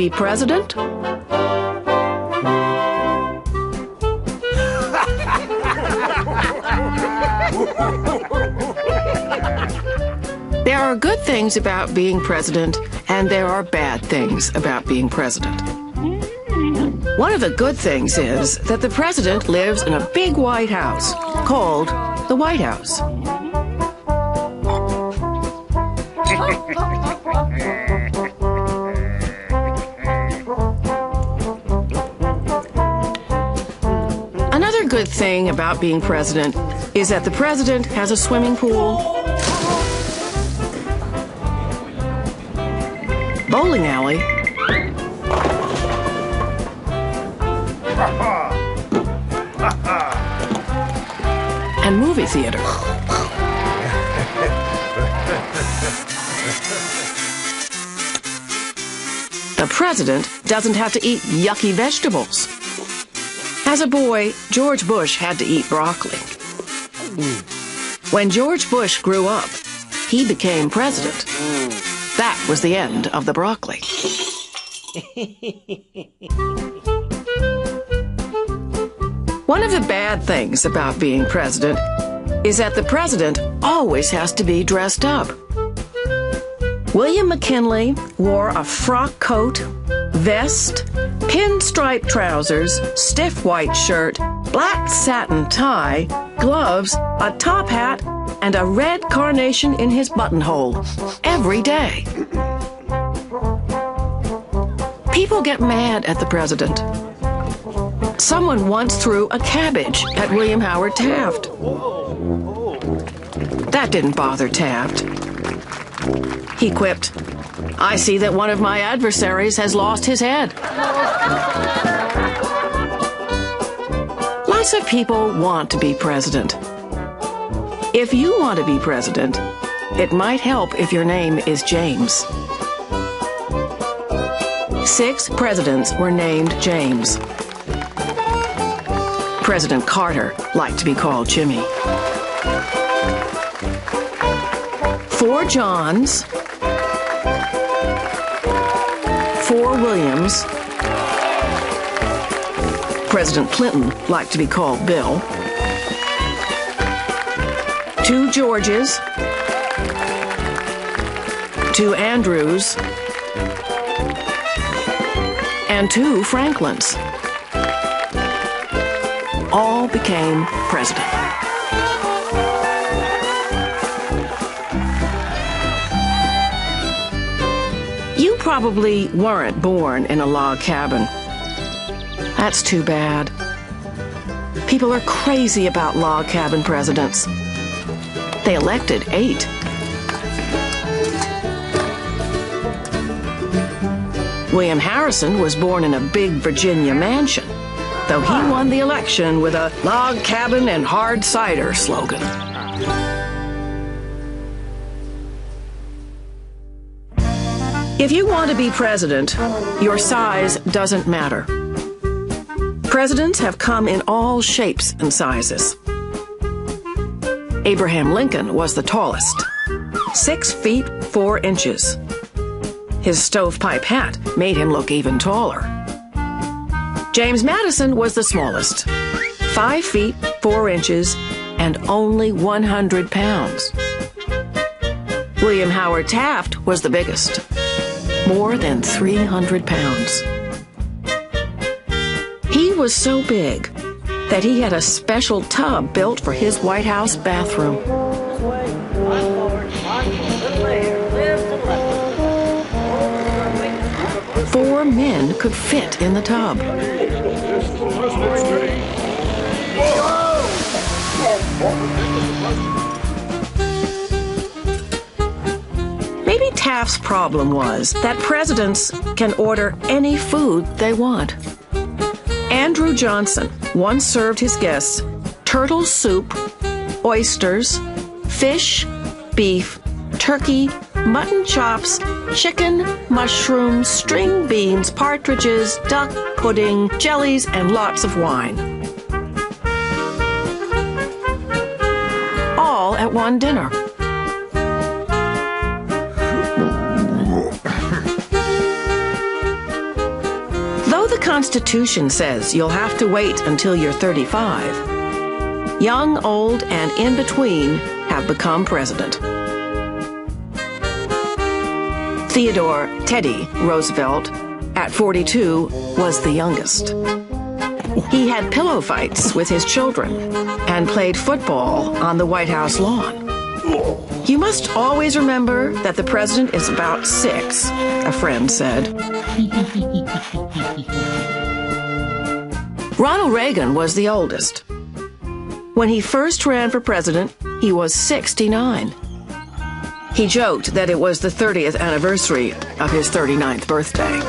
be president? There are good things about being president, and there are bad things about being president. One of the good things is that the president lives in a big White House called the White House. Another good thing about being president is that the president has a swimming pool, bowling alley, and movie theater. The president doesn't have to eat yucky vegetables. As a boy, George Bush had to eat broccoli. When George Bush grew up, he became president. That was the end of the broccoli. One of the bad things about being president is that the president always has to be dressed up. William McKinley wore a frock coat, vest, pinstripe trousers, stiff white shirt, black satin tie, gloves, a top hat, and a red carnation in his buttonhole every day. People get mad at the president. Someone once threw a cabbage at William Howard Taft. That didn't bother Taft. He quipped, "I see that one of my adversaries has lost his head." Lots of people want to be president. If you want to be president, it might help if your name is James. 6 presidents were named James. President Carter liked to be called Jimmy. 4 Johns, 4 Williams. President Clinton liked to be called Bill. 2 Georges, 2 Andrews, and 2 Franklins. All became president. You probably weren't born in a log cabin. That's too bad. People are crazy about log cabin presidents. They elected 8. William Harrison was born in a big Virginia mansion, though he won the election with a log cabin and hard cider slogan. If you want to be president, your size doesn't matter. Presidents have come in all shapes and sizes. Abraham Lincoln was the tallest, 6 feet 4 inches. His stovepipe hat made him look even taller. James Madison was the smallest, 5 feet 4 inches and only 100 pounds. William Howard Taft was the biggest, more than 300 pounds. He was so big that he had a special tub built for his White House bathroom. 4 men could fit in the tub. Maybe Taft's problem was that presidents can order any food they want. Andrew Johnson once served his guests turtle soup, oysters, fish, beef, turkey, mutton chops, chicken, mushrooms, string beans, partridges, duck, pudding, jellies, and lots of wine. All at one dinner. Constitution says you'll have to wait until you're 35, young, old, and in between have become president. Theodore Teddy Roosevelt, at 42, was the youngest. He had pillow fights with his children and played football on the White House lawn. You must always remember that the president is about 6, a friend said. Ronald Reagan was the oldest. When he first ran for president, he was 69. He joked that it was the 30th anniversary of his 39th birthday.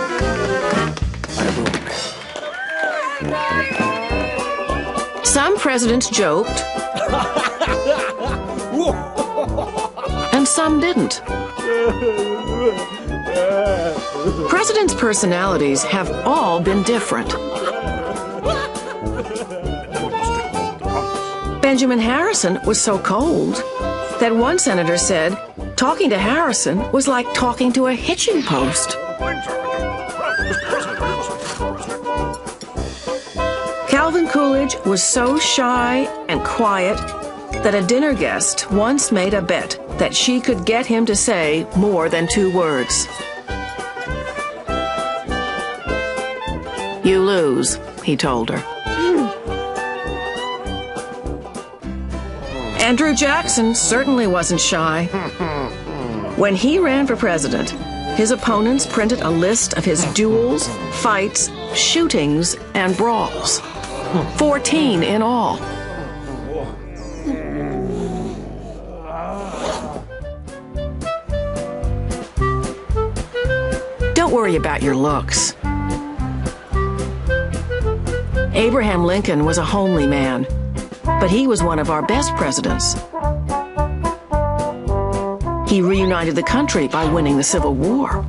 Some presidents joked, and some didn't. Presidents' personalities have all been different. Benjamin Harrison was so cold that one senator said talking to Harrison was like talking to a hitching post. Calvin Coolidge was so shy and quiet that a dinner guest once made a bet that she could get him to say more than 2 words. "You lose," he told her. Andrew Jackson certainly wasn't shy. When he ran for president, his opponents printed a list of his duels, fights, shootings, and brawls. 14 in all. Don't worry about your looks. Abraham Lincoln was a homely man, but he was one of our best presidents. He reunited the country by winning the Civil War.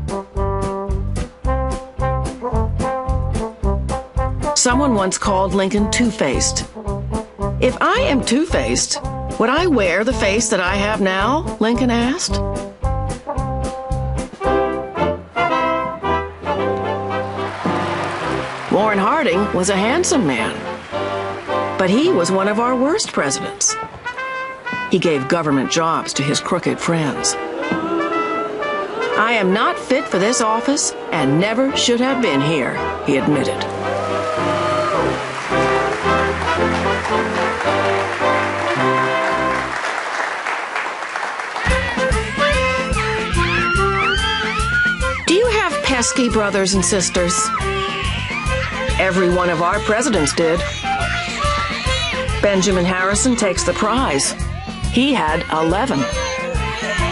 Someone once called Lincoln two-faced. "If I am two-faced, would I wear the face that I have now?" Lincoln asked. Warren Harding was a handsome man, but he was one of our worst presidents. He gave government jobs to his crooked friends. "I am not fit for this office and never should have been here," he admitted. Do you have pesky brothers and sisters? Every one of our presidents did. Benjamin Harrison takes the prize. He had 11.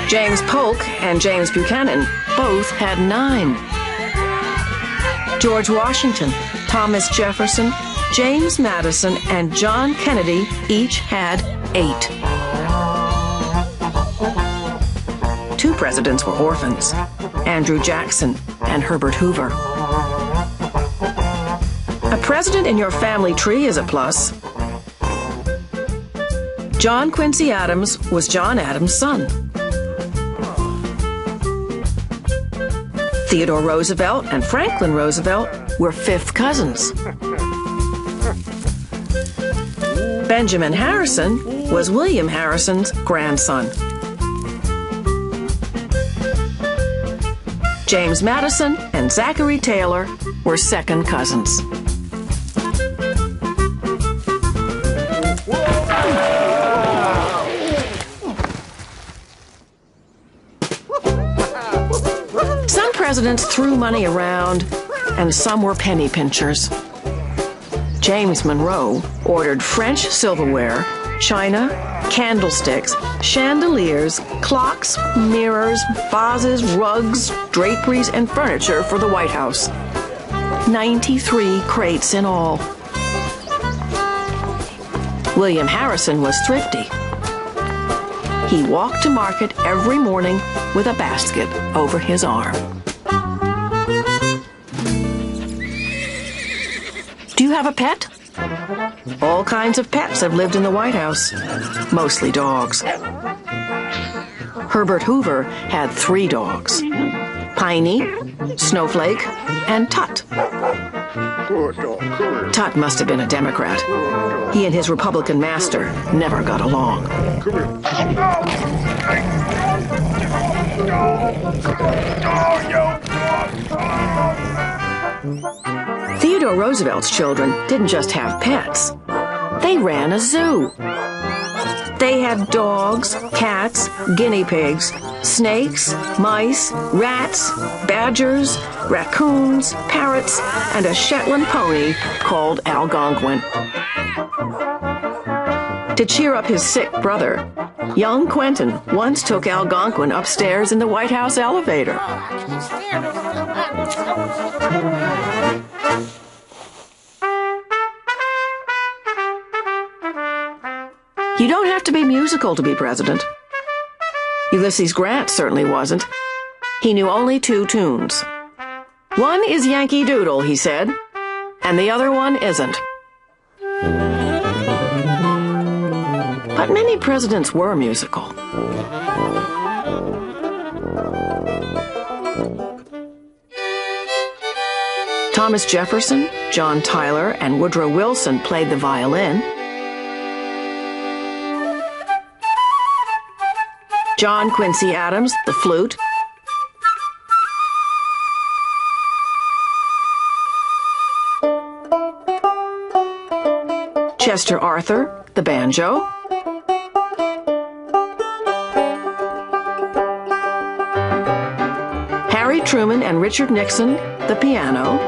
James Polk and James Buchanan both had 9. George Washington, Thomas Jefferson, James Madison, and John Kennedy each had 8. 2 presidents were orphans, Andrew Jackson and Herbert Hoover. A president in your family tree is a plus. John Quincy Adams was John Adams' son. Theodore Roosevelt and Franklin Roosevelt were 5th cousins. Benjamin Harrison was William Harrison's grandson. James Madison and Zachary Taylor were 2nd cousins. Some presidents threw money around, and some were penny pinchers. James Monroe ordered French silverware, china, candlesticks, chandeliers, clocks, mirrors, vases, rugs, draperies, and furniture for the White House. 93 crates in all. William Harrison was thrifty. He walked to market every morning with a basket over his arm. Do you have a pet? All kinds of pets have lived in the White House, mostly dogs. Herbert Hoover had 3 dogs, Piney, Snowflake, and Tut. Tut must have been a Democrat. He and his Republican master never got along. Theodore Roosevelt's children didn't just have pets. They ran a zoo. They had dogs, cats, guinea pigs, snakes, mice, rats, badgers, raccoons, parrots, and a Shetland pony called Algonquin. To cheer up his sick brother, young Quentin once took Algonquin upstairs in the White House elevator. You don't have to be musical to be president. Ulysses Grant certainly wasn't. He knew only 2 tunes. One is Yankee Doodle, he said, and the other one isn't. But many presidents were musical. Thomas Jefferson, John Tyler, and Woodrow Wilson played the violin. John Quincy Adams, the flute. Chester Arthur, the banjo. Harry Truman and Richard Nixon, the piano.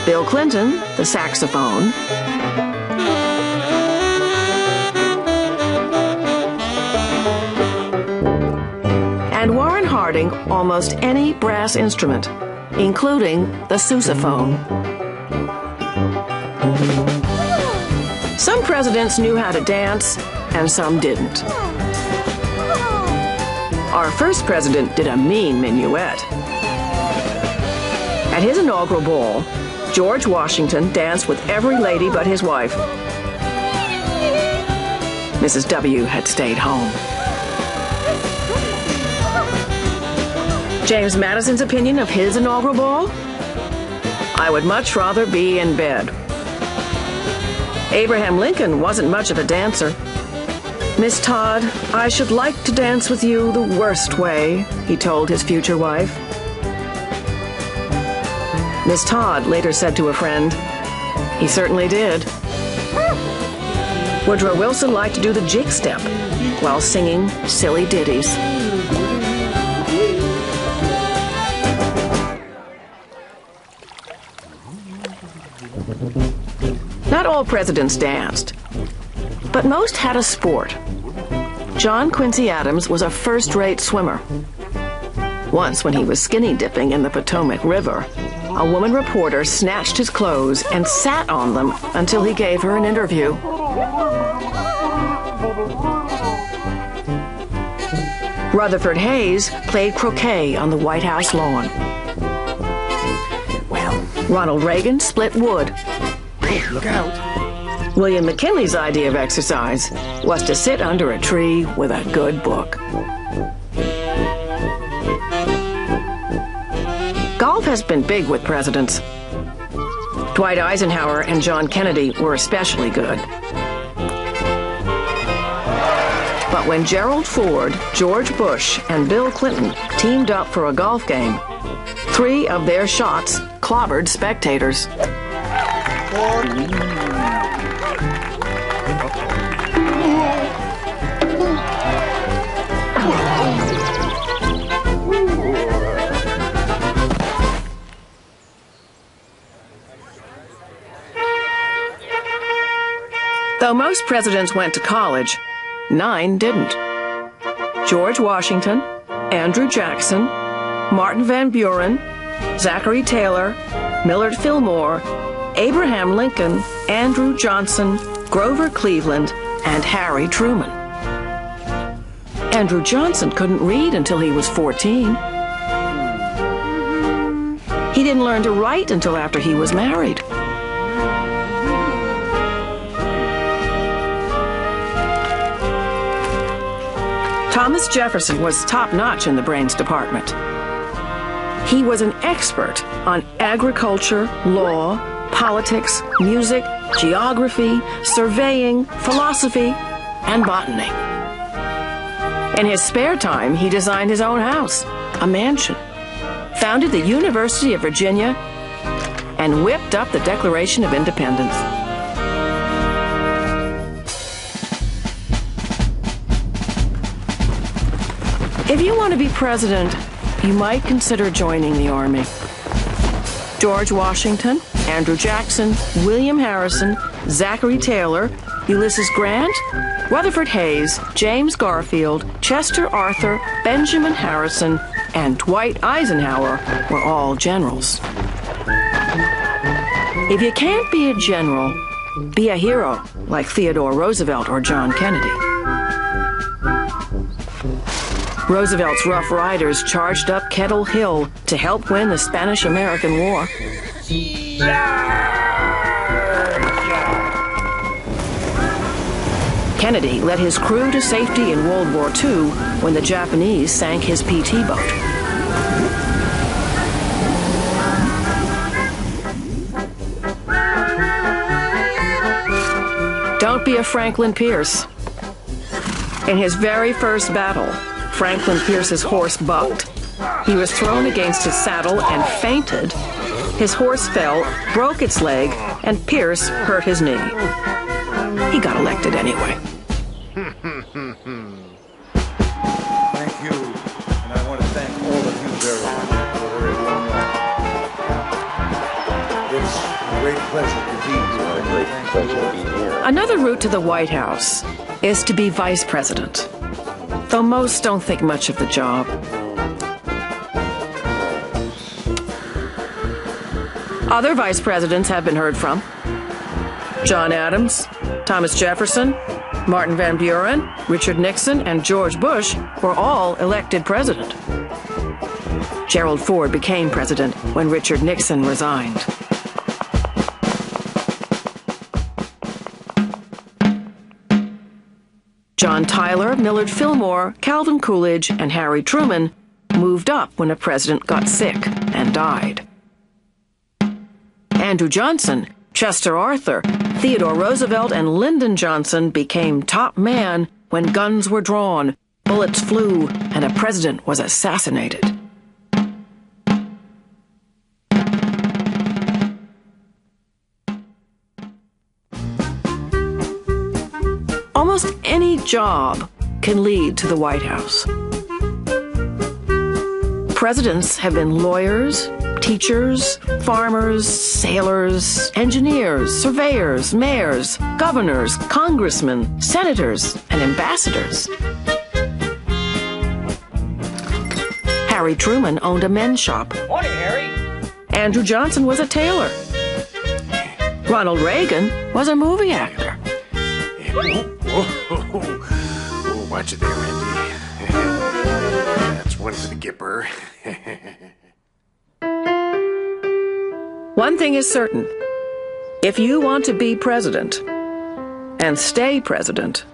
Bill Clinton, the saxophone. And Warren Harding almost any brass instrument, including the sousaphone. Some presidents knew how to dance, and some didn't. Our first president did a mean minuet. At his inaugural ball, George Washington danced with every lady but his wife. Mrs. W. had stayed home. James Madison's opinion of his inaugural ball? I would much rather be in bed. Abraham Lincoln wasn't much of a dancer. Miss Todd, I should like to dance with you the worst way, he told his future wife. Miss Todd later said to a friend, he certainly did. Woodrow Wilson liked to do the jig step while singing silly ditties. Not all presidents danced, but most had a sport. John Quincy Adams was a first-rate swimmer. Once, when he was skinny dipping in the Potomac River, a woman reporter snatched his clothes and sat on them until he gave her an interview. Rutherford Hayes played croquet on the White House lawn. Ronald Reagan split wood. Look out. William McKinley's idea of exercise was to sit under a tree with a good book. Golf has been big with presidents. Dwight Eisenhower and John Kennedy were especially good. But when Gerald Ford, George Bush, and Bill Clinton teamed up for a golf game, 3 of their shots clobbered spectators. Though most presidents went to college, 9 didn't. George Washington, Andrew Jackson, Martin Van Buren, Zachary Taylor, Millard Fillmore, Abraham Lincoln, Andrew Johnson, Grover Cleveland, and Harry Truman. Andrew Johnson couldn't read until he was 14. He didn't learn to write until after he was married. Thomas Jefferson was top-notch in the brains department. He was an expert on agriculture, law, politics, music, geography, surveying, philosophy, and botany. In his spare time, he designed his own house, a mansion, founded the University of Virginia, and whipped up the Declaration of Independence. If you want to be president, you might consider joining the Army. George Washington, Andrew Jackson, William Harrison, Zachary Taylor, Ulysses Grant, Rutherford Hayes, James Garfield, Chester Arthur, Benjamin Harrison, and Dwight Eisenhower were all generals. If you can't be a general, be a hero like Theodore Roosevelt or John Kennedy. Roosevelt's Rough Riders charged up Kettle Hill to help win the Spanish-American War. Kennedy led his crew to safety in World War II when the Japanese sank his PT boat. Don't be a Franklin Pierce. In his very first battle, Franklin Pierce's horse bucked. He was thrown against his saddle and fainted. His horse fell, broke its leg, and Pierce hurt his knee. He got elected anyway. Thank you, and I want to thank all of you very much for a very warm welcome. It's a great pleasure to be here. A great pleasure to be here. Another route to the White House is to be vice president, though most don't think much of the job. Other vice presidents have been heard from. John Adams, Thomas Jefferson, Martin Van Buren, Richard Nixon, and George Bush were all elected president. Gerald Ford became president when Richard Nixon resigned. John Tyler, Millard Fillmore, Calvin Coolidge, and Harry Truman moved up when a president got sick and died. Andrew Johnson, Chester Arthur, Theodore Roosevelt, and Lyndon Johnson became top man when guns were drawn, bullets flew, and a president was assassinated. Almost any job can lead to the White House. Presidents have been lawyers, teachers, farmers, sailors, engineers, surveyors, mayors, governors, congressmen, senators, and ambassadors. Harry Truman owned a men's shop. Morning, Harry. Andrew Johnson was a tailor. Ronald Reagan was a movie actor. Oh, watch it there, Randy. That's one for the Gipper. One thing is certain. If you want to be president and stay president,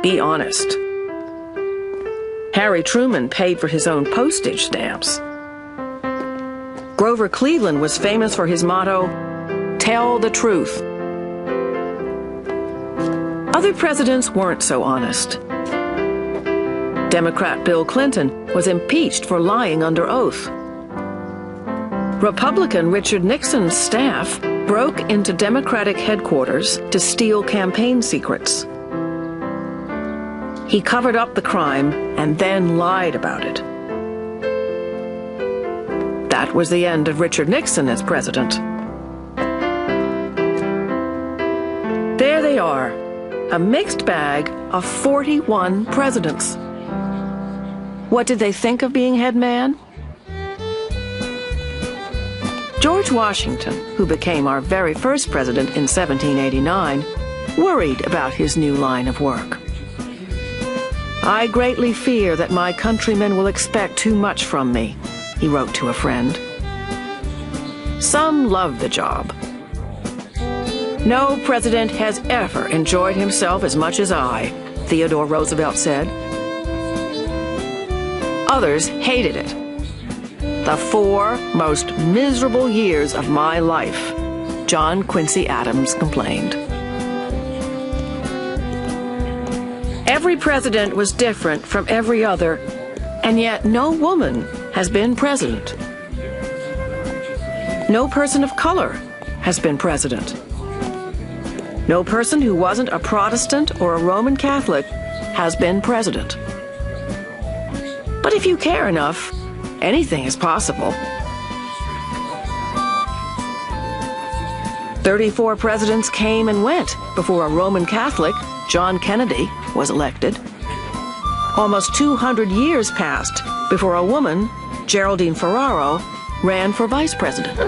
be honest. Harry Truman paid for his own postage stamps. Grover Cleveland was famous for his motto, "Tell the truth." Other presidents weren't so honest. Democrat Bill Clinton was impeached for lying under oath. Republican Richard Nixon's staff broke into Democratic headquarters to steal campaign secrets. He covered up the crime and then lied about it. That was the end of Richard Nixon as president. There they are, a mixed bag of 41 presidents. What did they think of being head man? George Washington, who became our very first president in 1789, worried about his new line of work. "I greatly fear that my countrymen will expect too much from me," he wrote to a friend. Some love the job. "No president has ever enjoyed himself as much as I," Theodore Roosevelt said. Others hated it. The 4 most miserable years of my life, John Quincy Adams complained. Every president was different from every other, and yet no woman has been president. No person of color has been president. No person who wasn't a Protestant or a Roman Catholic has been president. But if you care enough, anything is possible. 34 presidents came and went before a Roman Catholic, John Kennedy, was elected. Almost 200 years passed before a woman, Geraldine Ferraro, ran for vice president.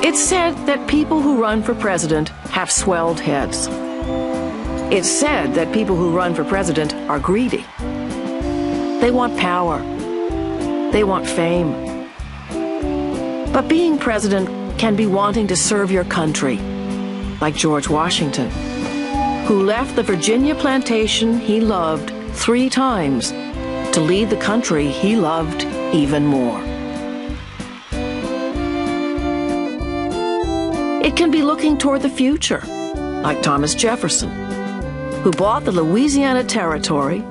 It's said that people who run for president have swelled heads. It's said that people who run for president are greedy. They want power. They want fame. But being president can be wanting to serve your country, like George Washington, who left the Virginia plantation he loved 3 times to lead the country he loved even more. It can be looking toward the future, like Thomas Jefferson, who bought the Louisiana Territory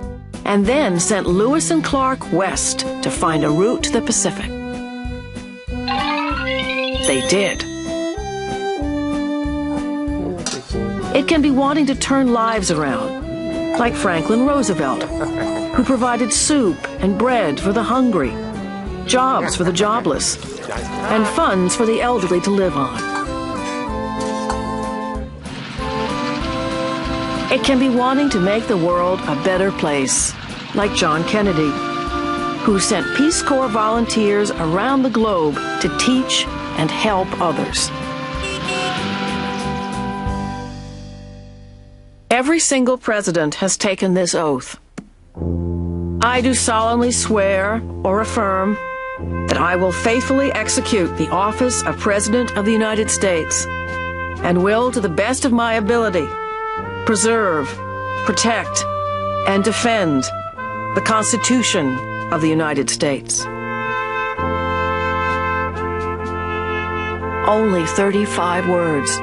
and then sent Lewis and Clark west to find a route to the Pacific. They did. It can be wanting to turn lives around, like Franklin Roosevelt, who provided soup and bread for the hungry, jobs for the jobless, and funds for the elderly to live on. It can be wanting to make the world a better place, like John Kennedy, who sent Peace Corps volunteers around the globe to teach and help others. Every single president has taken this oath. I do solemnly swear or affirm that I will faithfully execute the office of President of the United States and will, to the best of my ability, preserve, protect, and defend the Constitution of the United States. Only 35 words.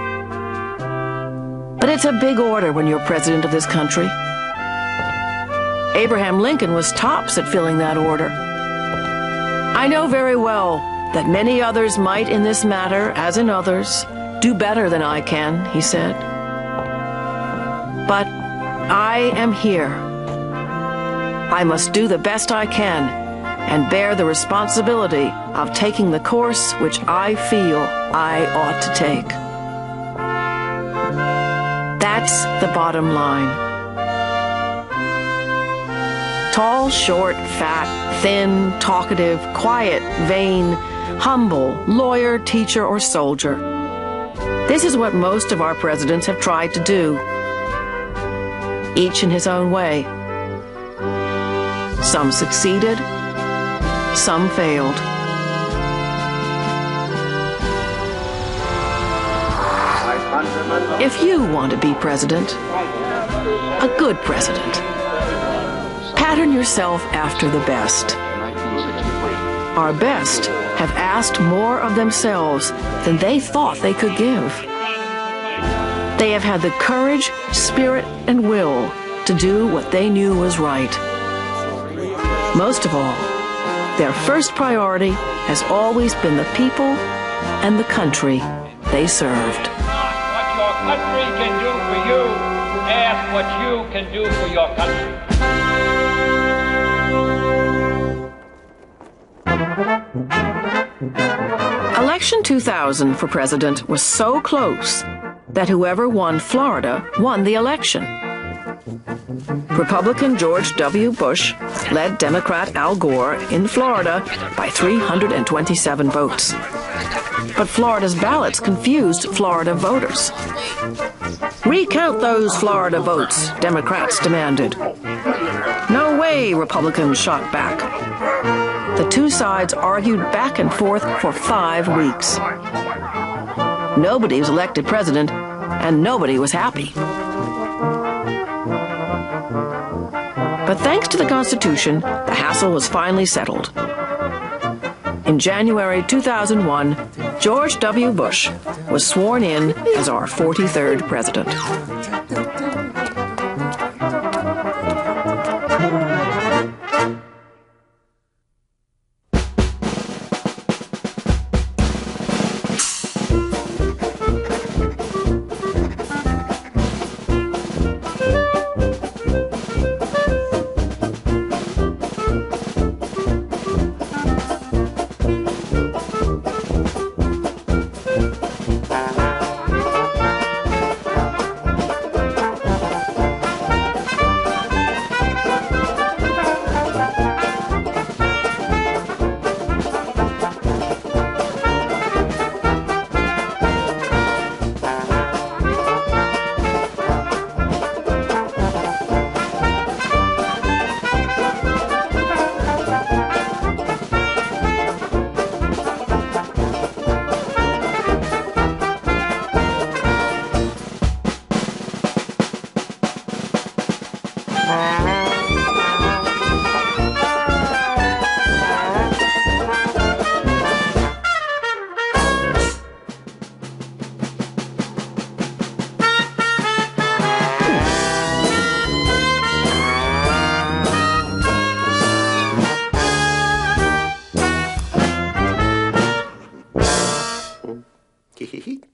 But it's a big order when you're president of this country. Abraham Lincoln was tops at filling that order. I know very well that many others might in this matter, as in others, do better than I can, he said. But I am here. I must do the best I can and bear the responsibility of taking the course which I feel I ought to take. That's the bottom line. Tall, short, fat, thin, talkative, quiet, vain, humble, lawyer, teacher, or soldier. This is what most of our presidents have tried to do, each in his own way. Some succeeded, some failed. If you want to be president, a good president, pattern yourself after the best. Our best have asked more of themselves than they thought they could give. They have had the courage, spirit, and will to do what they knew was right. Most of all, their first priority has always been the people and the country they served. What your country can do for you, ask what you can do for your country. Election 2000 for president was so close that whoever won Florida won the election. Republican George W. Bush led Democrat Al Gore in Florida by 327 votes. But Florida's ballots confused Florida voters. Recount those Florida votes, Democrats demanded. No way, Republicans shot back. The two sides argued back and forth for 5 weeks. Nobody was elected president, and nobody was happy. But But thanks to the Constitution, the hassle was finally settled. In January 2001, George W. Bush was sworn in as our 43rd president. Hee hee hee.